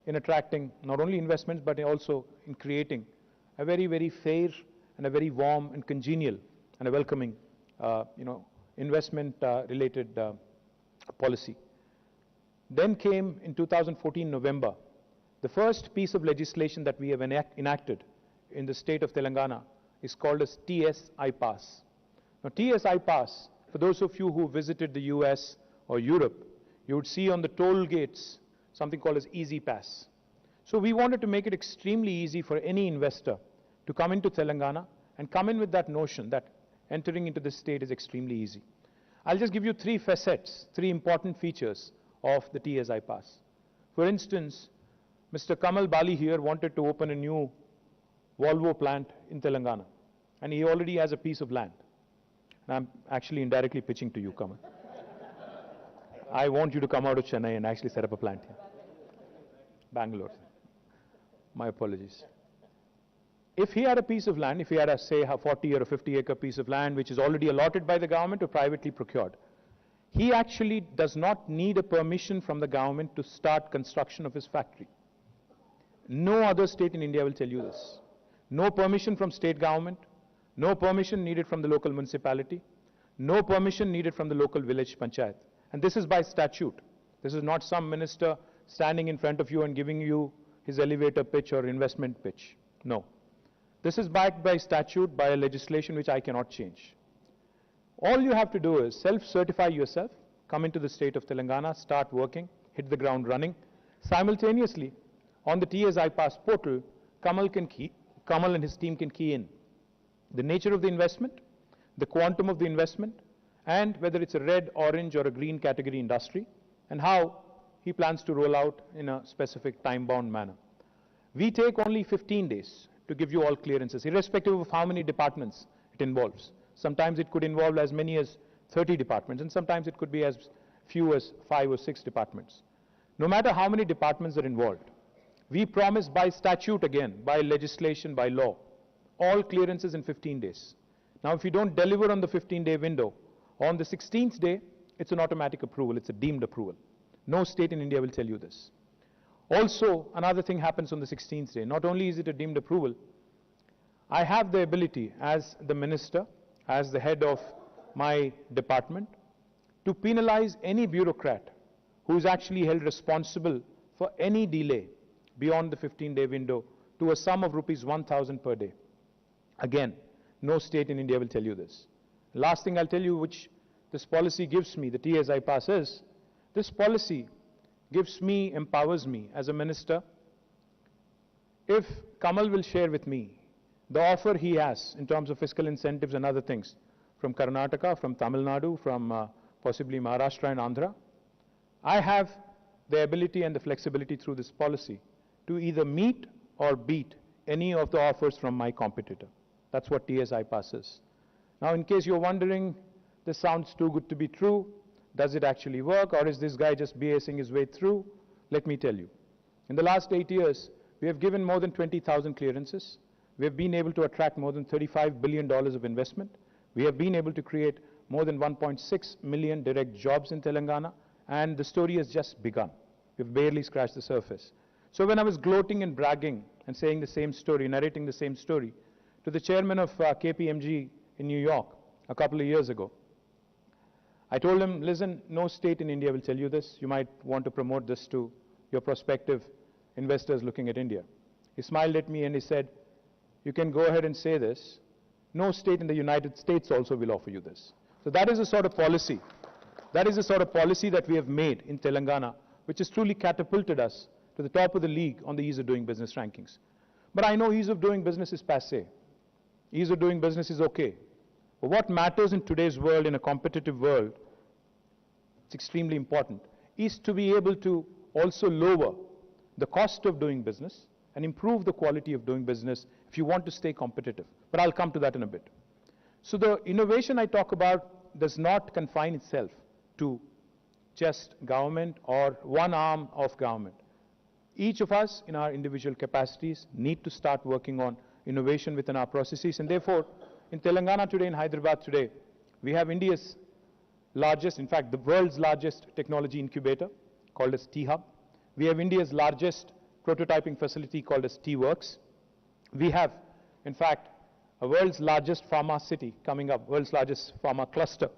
in attracting not only investments but also in creating a very, very fair and a very warm and congenial and a welcoming, investment related policy. Then came in 2014 November, the first piece of legislation that we have enacted in the state of Telangana is called as TSI Pass. Now TSI Pass, for those of you who visited the US or Europe, you would see on the toll gates something called as Easy Pass. So we wanted to make it extremely easy for any investor to come into Telangana and come in with that notion that entering into this state is extremely easy. I'll just give you three facets, three important features of the TSI Pass. For instance, Mr. Kamal Bali here wanted to open a new Volvo plant in Telangana, and he already has a piece of land. And I'm actually indirectly pitching to you, Kamal. I want you to come out of Chennai and actually set up a plant here. Bangalore. My apologies. If he had a piece of land, if he had say a 40 or a 50 acre piece of land which is already allotted by the government or privately procured, he actually does not need a permission from the government to start construction of his factory. No other state in India will tell you this. No permission from state government, no permission needed from the local municipality, no permission needed from the local village panchayat. And this is by statute. This is not some minister standing in front of you and giving you his elevator pitch or investment pitch. No. This is backed by statute, by a legislation which I cannot change. All you have to do is self-certify yourself, come into the state of Telangana, start working, hit the ground running. Simultaneously, on the TSI Pass portal, Kamal and his team can key in the nature of the investment, the quantum of the investment, and whether it's a red, orange, or a green category industry, and how he plans to roll out in a specific time-bound manner. We take only 15 days to give you all clearances, irrespective of how many departments it involves. Sometimes it could involve as many as 30 departments, and sometimes it could be as few as 5 or 6 departments. No matter how many departments are involved, we promise by statute again, by legislation, by law, all clearances in 15 days. Now, if you don't deliver on the 15-day window, on the 16th day, it's an automatic approval, it's a deemed approval. No state in India will tell you this. Also, another thing happens on the 16th day. Not only is it a deemed approval, I have the ability as the minister, as the head of my department, to penalize any bureaucrat who is actually held responsible for any delay beyond the 15-day window to a sum of rupees 1,000 per day. Again, no state in India will tell you this. Last thing I'll tell you which this policy gives me, the TSI Pass, is this policy gives me, empowers me as a minister. If Kamal will share with me the offer he has in terms of fiscal incentives and other things from Karnataka, from Tamil Nadu, from possibly Maharashtra and Andhra, I have the ability and the flexibility through this policy to either meet or beat any of the offers from my competitor. That's what TSI Pass is. Now, in case you're wondering, this sounds too good to be true, does it actually work, or is this guy just BSing his way through? Let me tell you. In the last 8 years, we have given more than 20,000 clearances. We have been able to attract more than $35 billion of investment. We have been able to create more than 1.6 million direct jobs in Telangana, and the story has just begun. We've barely scratched the surface. So when I was gloating and bragging and saying the same story, narrating the same story, to the chairman of KPMG in New York a couple of years ago, I told him, listen, no state in India will tell you this. You might want to promote this to your prospective investors looking at India. He smiled at me and he said, you can go ahead and say this. No state in the United States also will offer you this. So that is the sort of policy. That is the sort of policy that we have made in Telangana, which has truly catapulted us to the top of the league on the ease of doing business rankings. But I know ease of doing business is passé. Ease of doing business is okay. But what matters in today's world, in a competitive world, it's extremely important, is to be able to also lower the cost of doing business and improve the quality of doing business if you want to stay competitive. But I'll come to that in a bit. So the innovation I talk about does not confine itself to just government or one arm of government. Each of us in our individual capacities need to start working on innovation within our processes, and therefore in Telangana today, in Hyderabad today, we have India's largest, in fact the world's largest technology incubator called as T-Hub. We have India's largest prototyping facility called as T-Works. We have, in fact, a world's largest pharma city coming up, world's largest pharma cluster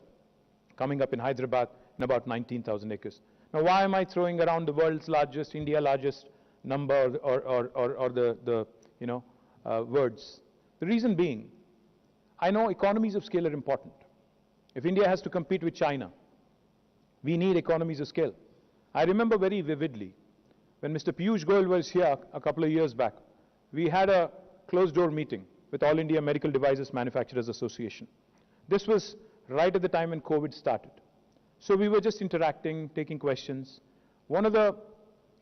coming up in Hyderabad in about 19,000 acres. Now, why am I throwing around the world's largest, India largest number or the words? The reason being, I know economies of scale are important. If India has to compete with China, we need economies of scale. I remember very vividly when Mr. Piyush Goyal was here a couple of years back, we had a closed-door meeting with All India Medical Devices Manufacturers Association. This was right at the time when COVID started. So we were just interacting, taking questions. One of the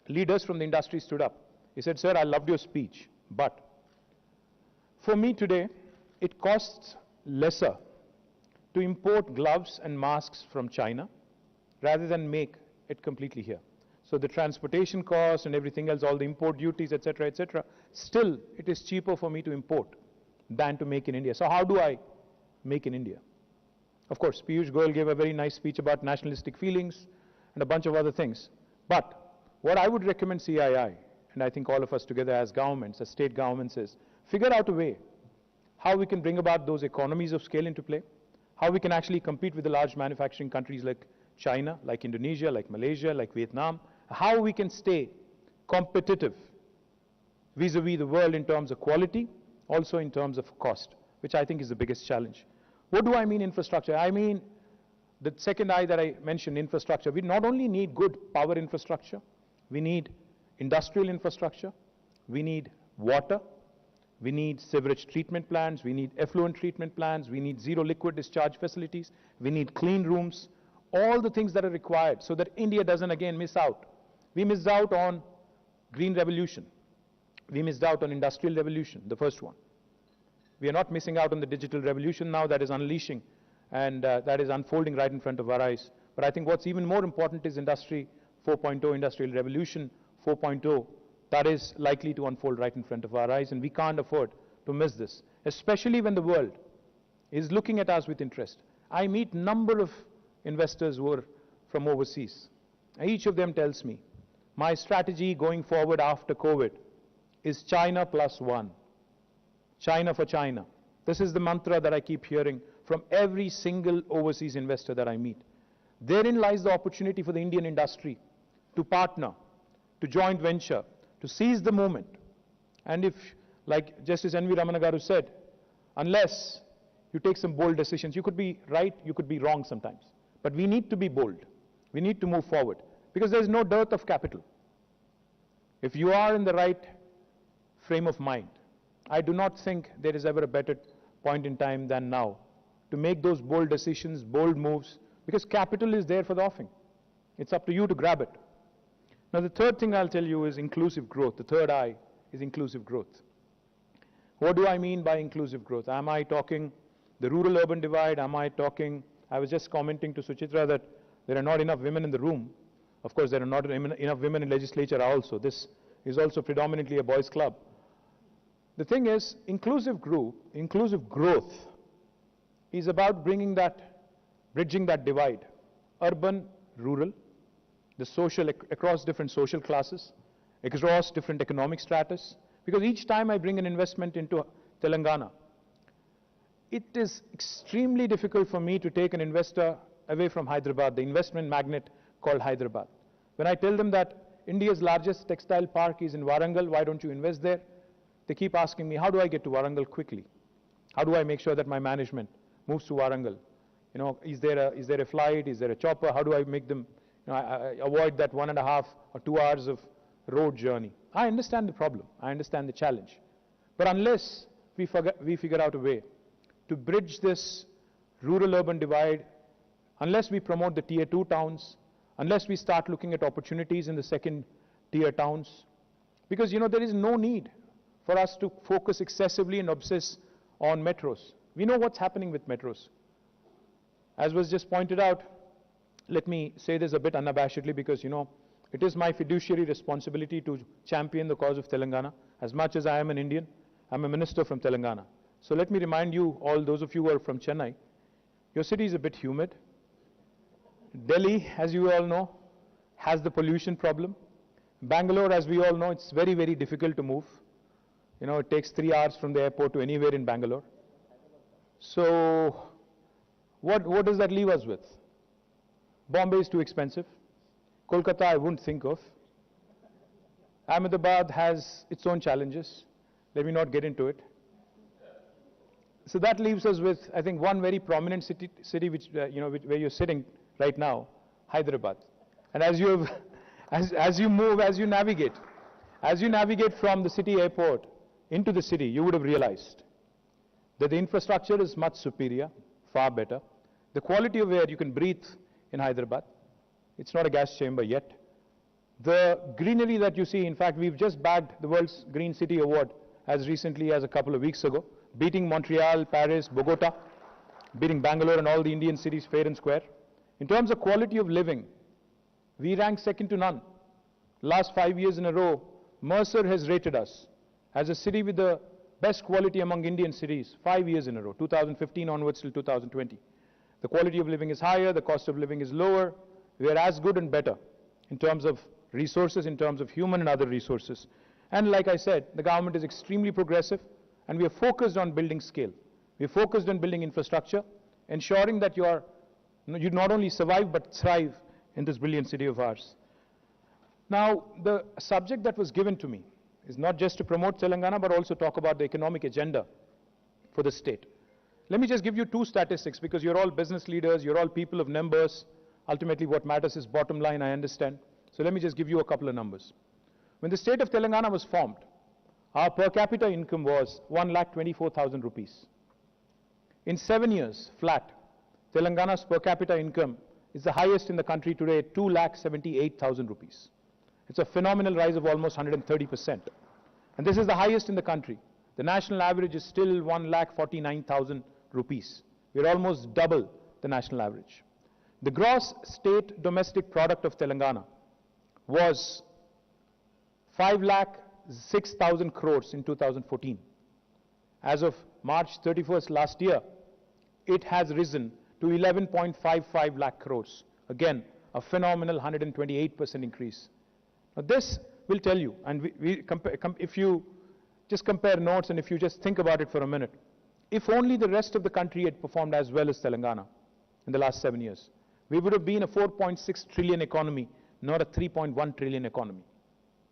leaders from the industry stood up. He said, "Sir, I loved your speech, but for me today, it costs lesser to import gloves and masks from China rather than make it completely here. So the transportation costs and everything else, all the import duties, etc., still it is cheaper for me to import than to make in India. So how do I make in India?" Of course, Piyush Goyal gave a very nice speech about nationalistic feelings and a bunch of other things. But what I would recommend CII, and I think all of us together as governments, as state governments, is figure out a way how we can bring about those economies of scale into play, how we can actually compete with the large manufacturing countries like China, like Indonesia, like Malaysia, like Vietnam, how we can stay competitive vis-a-vis the world in terms of quality, also in terms of cost, which I think is the biggest challenge. What do I mean infrastructure? I mean the second I that I mentioned, infrastructure. We not only need good power infrastructure, we need industrial infrastructure, we need water, we need sewerage treatment plants, we need effluent treatment plants, we need zero liquid discharge facilities, we need clean rooms, all the things that are required so that India doesn't again miss out. We missed out on green revolution. We missed out on industrial revolution, the first one. We are not missing out on the digital revolution now that is unleashing and that is unfolding right in front of our eyes. But I think what's even more important is Industry 4.0, Industrial Revolution 4.0, that is likely to unfold right in front of our eyes, and we can't afford to miss this, especially when the world is looking at us with interest. I meet number of investors who are from overseas. Each of them tells me, my strategy going forward after COVID is China +1. China for China. This is the mantra that I keep hearing from every single overseas investor that I meet. Therein lies the opportunity for the Indian industry to partner, to joint venture, to seize the moment. And if, like Justice N.V. Ramana Garu said, unless you take some bold decisions, you could be right, you could be wrong sometimes. But we need to be bold. We need to move forward because there is no dearth of capital. If you are in the right frame of mind, I do not think there is ever a better point in time than now to make those bold decisions, bold moves, because capital is there for the offing. It's up to you to grab it. Now, the third thing I'll tell you is inclusive growth. The third I is inclusive growth. What do I mean by inclusive growth? Am I talking the rural-urban divide? Am I talking, I was just commenting to Suchitra that there are not enough women in the room. Of course, there are not enough women in legislature also. This is also predominantly a boys' club. The thing is, inclusive growth is about bringing bridging that divide, urban, rural, the social, across different social classes, across different economic stratus. Because each time I bring an investment into Telangana, it is extremely difficult for me to take an investor away from Hyderabad, the investment magnet called Hyderabad. When I tell them that India's largest textile park is in Warangal, why don't you invest there? They keep asking me, how do I get to Warangal quickly? How do I make sure that my management moves to Warangal? You know, is there a flight? Is there a chopper? How do I make them, I avoid that 1.5 or 2 hours of road journey? I understand the problem. I understand the challenge. But unless we figure out a way to bridge this rural-urban divide, unless we promote the Tier 2 towns, unless we start looking at opportunities in the second-tier towns, because, you know, there is no need for us to focus excessively and obsess on metros. We know what's happening with metros. As was just pointed out, let me say this a bit unabashedly because, you know, it is my fiduciary responsibility to champion the cause of Telangana. As much as I am an Indian, I'm a minister from Telangana. So let me remind you, all those of you who are from Chennai, your city is a bit humid. Delhi, as you all know, has the pollution problem. Bangalore, as we all know, it's very, very difficult to move. You know, it takes 3 hours from the airport to anywhere in Bangalore. So, what does that leave us with? Bombay is too expensive. Kolkata, I wouldn't think of. Ahmedabad has its own challenges. Let me not get into it. So that leaves us with, I think, one very prominent city which, where you're sitting right now, Hyderabad. And as you navigate from the city airport into the city, you would have realized that the infrastructure is much superior, far better. The quality of air you can breathe in Hyderabad. It's not a gas chamber yet. The greenery that you see, in fact, we've just bagged the World's Green City Award as recently as a couple of weeks ago, beating Montreal, Paris, Bogota, beating Bangalore and all the Indian cities fair and square. In terms of quality of living, we rank second to none. Last 5 years in a row, Mercer has rated us as a city with the best quality among Indian cities, 5 years in a row, 2015 onwards till 2020. The quality of living is higher, the cost of living is lower. We are as good and better in terms of resources, in terms of human and other resources. And like I said, the government is extremely progressive, and we are focused on building scale. We are focused on building infrastructure, ensuring that you not only survive but thrive in this brilliant city of ours. Now, the subject that was given to me is not just to promote Telangana, but also talk about the economic agenda for the state. Let me just give you 2 statistics, because you're all business leaders, you're all people of numbers. Ultimately, what matters is bottom line, I understand. So let me just give you a couple of numbers. When the state of Telangana was formed, our per capita income was 1,24,000 rupees. In 7 years, flat, Telangana's per capita income is the highest in the country today at 2,78,000 rupees. It's a phenomenal rise of almost 130%. And this is the highest in the country. The national average is still 1,49,000 rupees. We're almost double the national average. The gross state domestic product of Telangana was 5,06,000 crores in 2014. As of March 31st last year, it has risen to 11.55 lakh crores. Again, a phenomenal 128% increase. Now this will tell you, and if you just compare notes and if you just think about it for a minute, if only the rest of the country had performed as well as Telangana in the last 7 years, we would have been a 4.6 trillion economy, not a 3.1 trillion economy.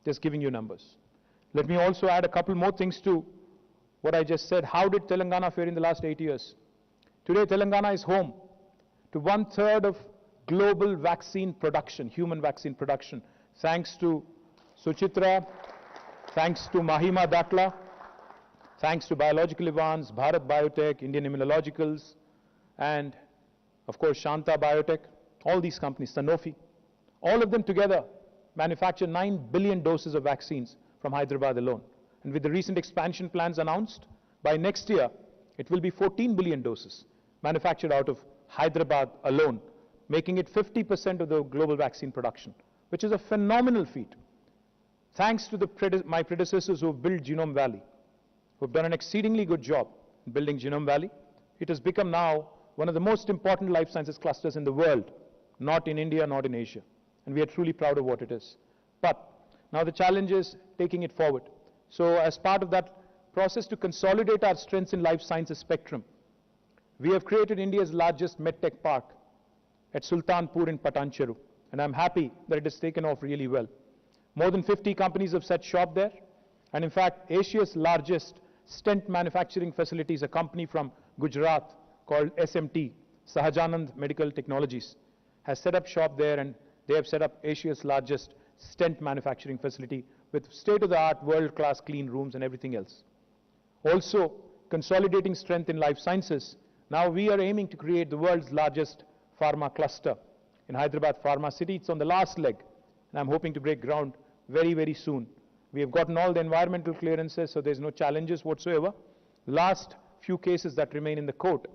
Just giving you numbers. Let me also add a couple more things to what I just said. How did Telangana fare in the last 8 years? Today, Telangana is home to 1/3 of global vaccine production, human vaccine production, thanks to Suchitra, thanks to Mahima Datla, thanks to Biological Advance, Bharat Biotech, Indian Immunologicals, and of course Shanta Biotech, all these companies, Sanofi, all of them together manufacture 9 billion doses of vaccines from Hyderabad alone. And with the recent expansion plans announced, by next year, it will be 14 billion doses manufactured out of Hyderabad alone, making it 50% of the global vaccine production, which is a phenomenal feat. Thanks to my predecessors who have built Genome Valley, who have done an exceedingly good job in building Genome Valley, it has become now one of the most important life sciences clusters in the world, not in India, not in Asia. And we are truly proud of what it is. But now the challenge is taking it forward. So as part of that process to consolidate our strengths in life sciences spectrum, we have created India's largest medtech park at Sultanpur in Patancheru. And I'm happy that it has taken off really well. More than 50 companies have set shop there. And in fact, Asia's largest stent manufacturing facility is a company from Gujarat called SMT, Sahajanand Medical Technologies, has set up shop there, and they have set up Asia's largest stent manufacturing facility with state-of-the-art, world-class clean rooms and everything else. Also, consolidating strength in life sciences, now we are aiming to create the world's largest pharma cluster in Hyderabad Pharma City. It's on the last leg, and I'm hoping to break ground very, very soon. We have gotten all the environmental clearances, so there's no challenges whatsoever. Last few cases that remain in the court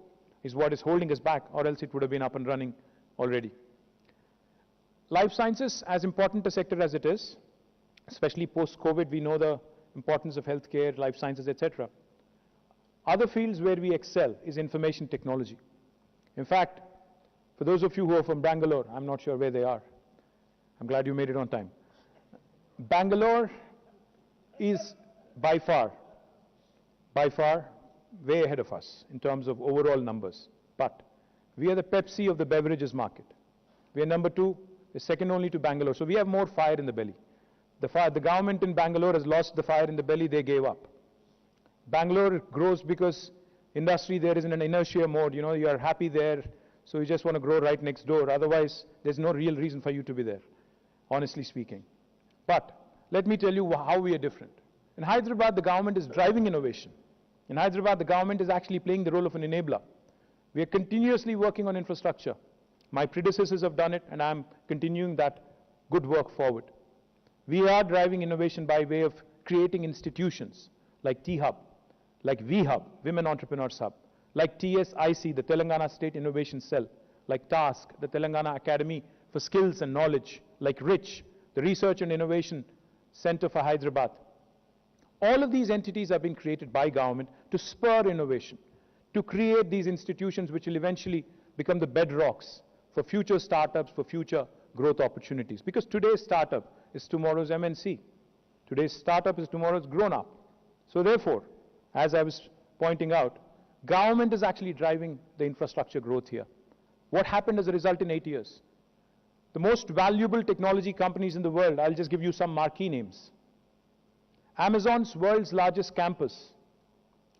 is what is holding us back, or else it would have been up and running already. Life sciences, as important a sector as it is, especially post-COVID, we know the importance of healthcare, life sciences, etc. Other fields where we excel is information technology. In fact, for those of you who are from Bangalore, I'm not sure where they are. I'm glad you made it on time. Bangalore is by far, way ahead of us in terms of overall numbers. But we are the Pepsi of the beverages market. We are number 2, we're second only to Bangalore. So we have more fire in the belly. The government in Bangalore has lost the fire in the belly, they gave up. Bangalore grows because industry there is in an inertia mode. You know, you are happy there, so you just want to grow right next door. Otherwise, there's no real reason for you to be there, honestly speaking. But let me tell you how we are different. In Hyderabad, the government is driving innovation. In Hyderabad, the government is actually playing the role of an enabler. We are continuously working on infrastructure. My predecessors have done it, and I'm continuing that good work forward. We are driving innovation by way of creating institutions like T-Hub, like V-Hub, Women Entrepreneurs Hub, like TSIC, the Telangana State Innovation Cell, like TASK, the Telangana Academy for Skills and Knowledge, like RICH, the Research and Innovation Center for Hyderabad. All of these entities have been created by government to spur innovation, to create these institutions which will eventually become the bedrocks for future startups, for future growth opportunities. Because today's startup is tomorrow's MNC. Today's startup is tomorrow's grown-up. So therefore, as I was pointing out, government is actually driving the infrastructure growth here. What happened as a result in 8 years? The most valuable technology companies in the world, I'll just give you some marquee names. Amazon's world's largest campus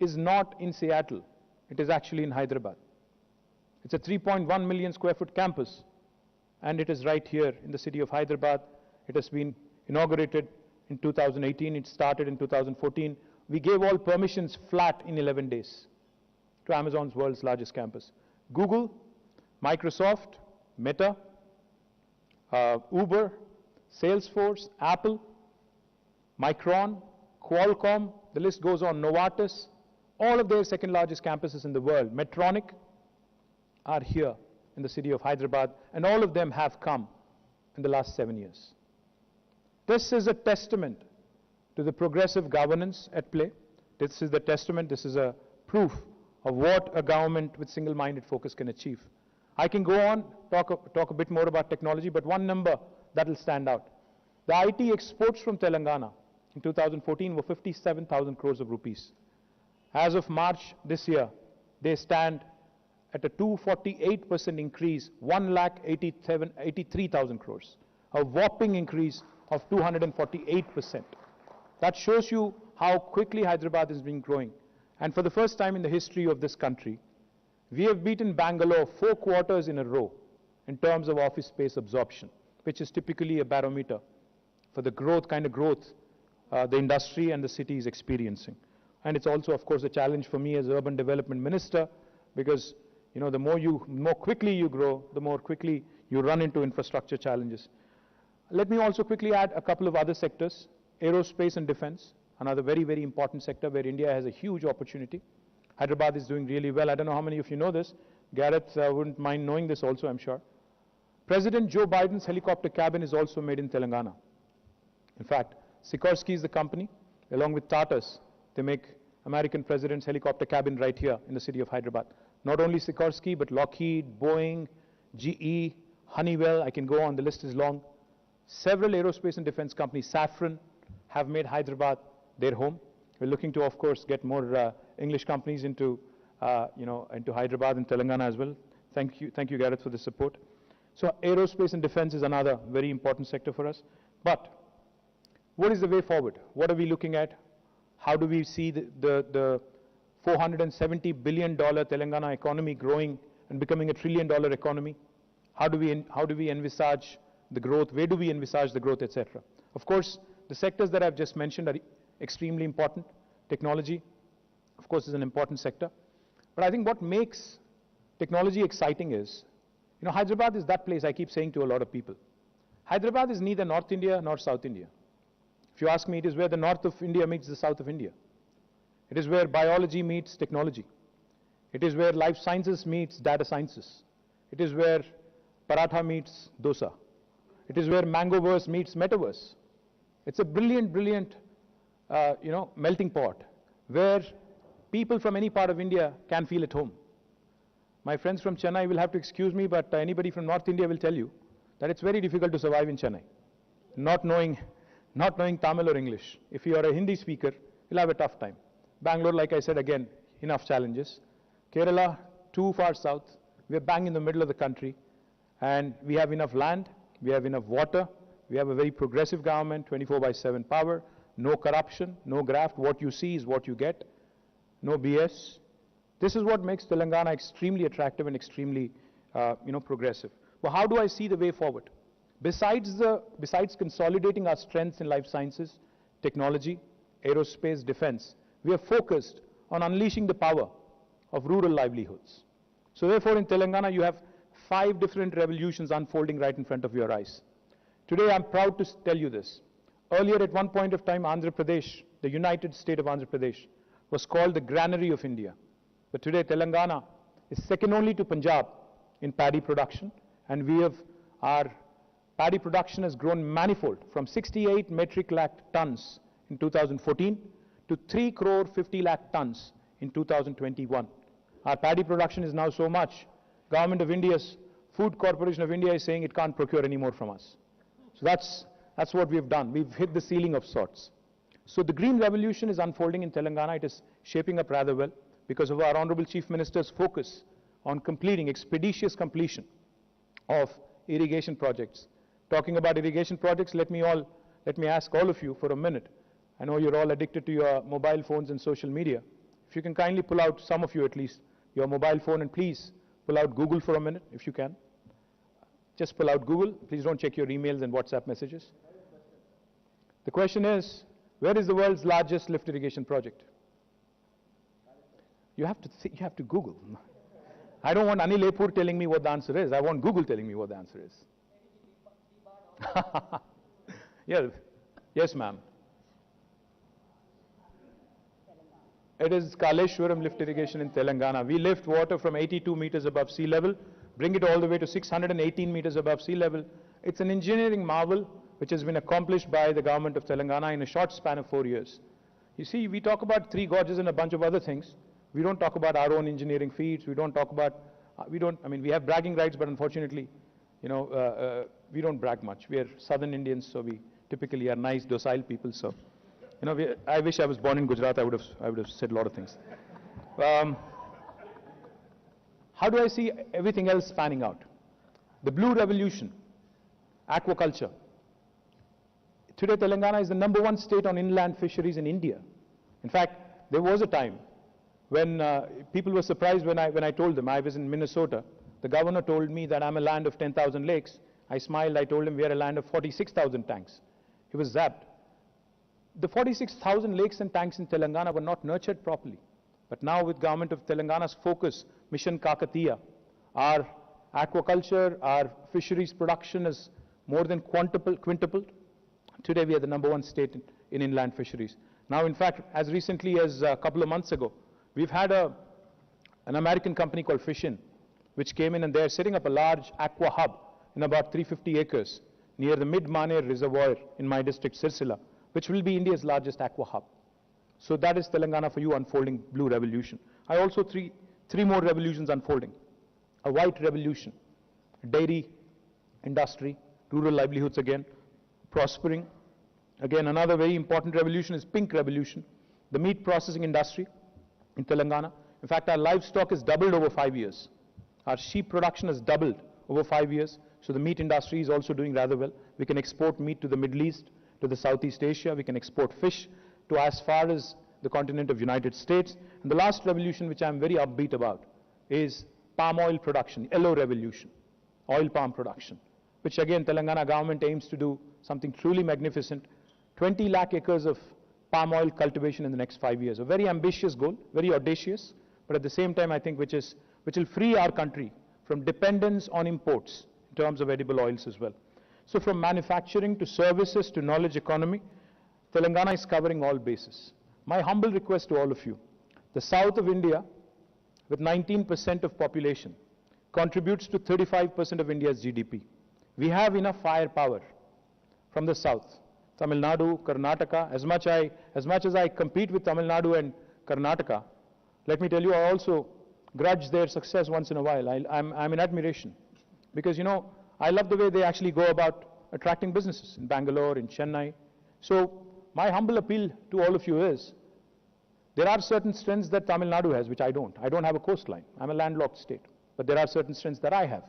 is not in Seattle. It is actually in Hyderabad. It's a 3.1 million square foot campus, and it is right here in the city of Hyderabad. It has been inaugurated in 2018. It started in 2014. We gave all permissions flat in 11 days to Amazon's world's largest campus. Google, Microsoft, Meta, Uber, Salesforce, Apple, Micron, Qualcomm, the list goes on, Novartis, all of their second largest campuses in the world, Medtronic, are here in the city of Hyderabad, and all of them have come in the last 7 years. This is a testament to the progressive governance at play. This is the testament, this is a proof of what a government with single-minded focus can achieve. I can go on, talk a bit more about technology, but one number that will stand out. The IT exports from Telangana in 2014 were 57,000 crores of rupees. As of March this year, they stand at a 248% increase, 1,83,000 crores, a whopping increase of 248%. That shows you how quickly Hyderabad has been growing. And for the first time in the history of this country, we have beaten Bangalore 4 quarters in a row in terms of office space absorption, which is typically a barometer for the kind of growth the industry and the city is experiencing. And it's also, of course, a challenge for me as urban development minister, because you know, the more quickly you grow, the more quickly you run into infrastructure challenges. Let me also quickly add a couple of other sectors. Aerospace and defense, another very, very important sector where India has a huge opportunity. Hyderabad is doing really well. I don't know how many of you know this. Gareth wouldn't mind knowing this also, I'm sure. President Joe Biden's helicopter cabin is also made in Telangana. In fact, Sikorsky is the company, along with Tata's. They make American president's helicopter cabin right here in the city of Hyderabad. Not only Sikorsky, but Lockheed, Boeing, GE, Honeywell, I can go on, the list is long. Several aerospace and defense companies, Safran, have made Hyderabad their home. We're looking to, of course, get more English companies into Hyderabad and Telangana as well. Thank you, Gareth, for the support. So aerospace and defense is another very important sector for us. But what is the way forward? What are we looking at? How do we see the $470 billion Telangana economy growing and becoming a $1 trillion economy? How do we envisage the growth? Where do we envisage the growth, etc.? Of course, the sectors that I've just mentioned are extremely important. Technology, of course, is an important sector. But I think what makes technology exciting is, you know, Hyderabad is that place I keep saying to a lot of people. Hyderabad is neither North India nor South India. If you ask me, it is where the north of India meets the south of India. It is where biology meets technology. It is where life sciences meets data sciences. It is where paratha meets dosa. It is where mangoverse meets metaverse. It's a brilliant, brilliant, melting pot where people from any part of India can feel at home. My friends from Chennai will have to excuse me, but anybody from North India will tell you that it's very difficult to survive in Chennai, not knowing not knowing Tamil or English. If you are a Hindi speaker, you'll have a tough time. Bangalore, like I said again, enough challenges. Kerala, too far south. We're bang in the middle of the country. And we have enough land, we have enough water, we have a very progressive government, 24/7 power, no corruption, no graft. What you see is what you get, no BS. This is what makes Telangana extremely attractive and extremely progressive. Well, how do I see the way forward? Besides consolidating our strengths in life sciences, technology, aerospace, defense, we are focused on unleashing the power of rural livelihoods. So therefore, in Telangana, you have 5 different revolutions unfolding right in front of your eyes. Today, I'm proud to tell you this. Earlier, at one point of time, Andhra Pradesh, the United State of Andhra Pradesh, was called the granary of India. But today, Telangana is second only to Punjab in paddy production, and our paddy production has grown manifold from 68 metric lakh tons in 2014 to 3 crore 50 lakh tons in 2021. Our paddy production is now so much, Government of India's Food Corporation of India is saying it can't procure any more from us. So that's what we've done. We've hit the ceiling of sorts. So the green revolution is unfolding in Telangana. It is shaping up rather well because of our Honorable Chief Minister's focus on expeditious completion of irrigation projects. Talking about irrigation projects, let me ask all of you for a minute. I know you're all addicted to your mobile phones and social media. If you can kindly pull out, some of you at least, your mobile phone, and please pull out Google for a minute, if you can. Just pull out Google. Please don't check your emails and WhatsApp messages. The question is, where is the world's largest lift irrigation project? You have to Google. I don't want Anil Epur telling me what the answer is. I want Google telling me what the answer is. Yeah. Yes, ma'am. It is Kaleshwaram lift irrigation in Telangana. We lift water from 82 meters above sea level, bring it all the way to 618 meters above sea level. It's an engineering marvel which has been accomplished by the government of Telangana in a short span of 4 years. You see, we talk about 3 gorges and a bunch of other things. We don't talk about our own engineering feats. We don't talk about, we have bragging rights, but unfortunately, we don't brag much. We are Southern Indians, so we typically are nice, docile people. So, I wish I was born in Gujarat. I would have said a lot of things. How do I see everything else panning out? The blue revolution, aquaculture. Today, Telangana is the #1 state on inland fisheries in India. In fact, there was a time when people were surprised when I told them I was in Minnesota. The governor told me that I'm a land of 10,000 lakes. I smiled. I told him we are a land of 46,000 tanks. He was zapped. The 46,000 lakes and tanks in Telangana were not nurtured properly. But now with government of Telangana's focus, Mission Kakatiya, our aquaculture, our fisheries production is more than quintupled. Today we are the #1 state in inland fisheries. Now, in fact, as recently as a couple of months ago, we've had an American company called Fishin, which came in and they're setting up a large aqua hub in about 350 acres near the Mid-Maner Reservoir in my district, Sirsila, which will be India's largest aqua hub. So that is Telangana for you, unfolding blue revolution. I also three more revolutions unfolding. A white revolution, dairy industry, rural livelihoods again, prospering. Again, another very important revolution is pink revolution, the meat processing industry in Telangana. In fact, our livestock has doubled over 5 years. Our sheep production has doubled over 5 years. So the meat industry is also doing rather well. We can export meat to the Middle East, to the Southeast Asia. We can export fish to as far as the continent of United States. And the last revolution, which I'm very upbeat about, is palm oil production, yellow revolution, oil palm production, which again Telangana government aims to do something truly magnificent, 20 lakh acres of palm oil cultivation in the next 5 years. A very ambitious goal, very audacious, but at the same time I think which will free our country from dependence on imports in terms of edible oils as well. So from manufacturing to services to knowledge economy, Telangana is covering all bases. My humble request to all of you, the south of India, with 19% of population, contributes to 35% of India's GDP. We have enough firepower from the south. Tamil Nadu, Karnataka, as much as I compete with Tamil Nadu and Karnataka, let me tell you, I also grudge their success once in a while. I'm in admiration. Because, I love the way they actually go about attracting businesses in Bangalore, in Chennai. So my humble appeal to all of you is, there are certain strengths that Tamil Nadu has, which I don't. I don't have a coastline. I'm a landlocked state. But there are certain strengths that I have,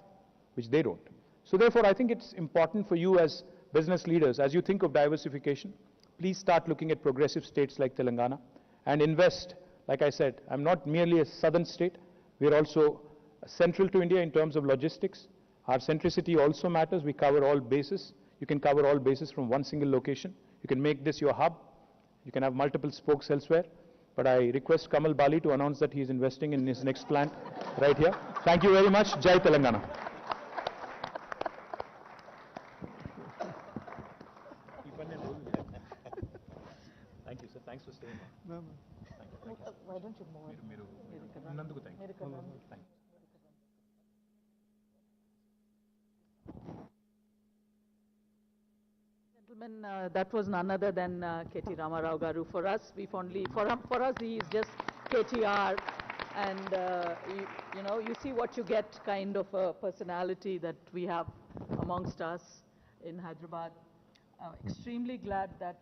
which they don't. So therefore, I think it's important for you as business leaders, as you think of diversification, please start looking at progressive states like Telangana and invest. Like I said, I'm not merely a southern state. We're also central to India in terms of logistics. Our centricity also matters. We cover all bases. You can cover all bases from one single location. You can make this your hub. You can have multiple spokes elsewhere. But I request Kamal Bali to announce that he is investing in his next plant right here. Thank you very much. Jai Telangana. Thank you, sir. Thanks for staying on. Why don't you move? Thank you. Gentlemen, that was none other than KT Ramarao Garu. For us, for us, he is just KTR, and you see what you get, kind of a personality that we have amongst us in Hyderabad. Extremely glad that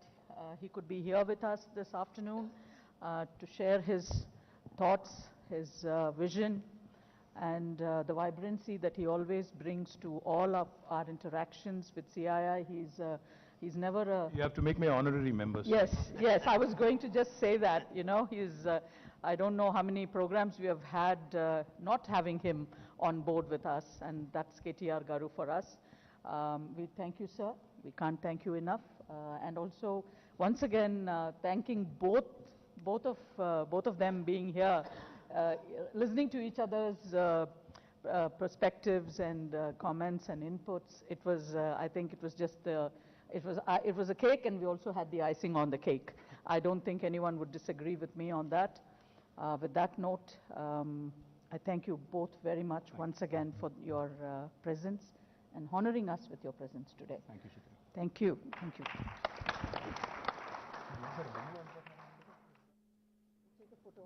he could be here with us this afternoon to share his thoughts, his vision, and the vibrancy that he always brings to all of our interactions with CII. He's never a... You have to make me honorary members. Yes, yes, I was going to just say that, I don't know how many programs we have had not having him on board with us, and that's KTR Garu for us. We thank you, sir. We can't thank you enough. And also, once again, thanking both of them being here, listening to each other's perspectives and comments and inputs. It was, I think it was just it was a cake, and we also had the icing on the cake. I don't think anyone would disagree with me on that. With that note, I thank you both very much once again for your presence and honoring us with your presence today. Thank you, Shikha. Thank you. Thank you. Take a photo.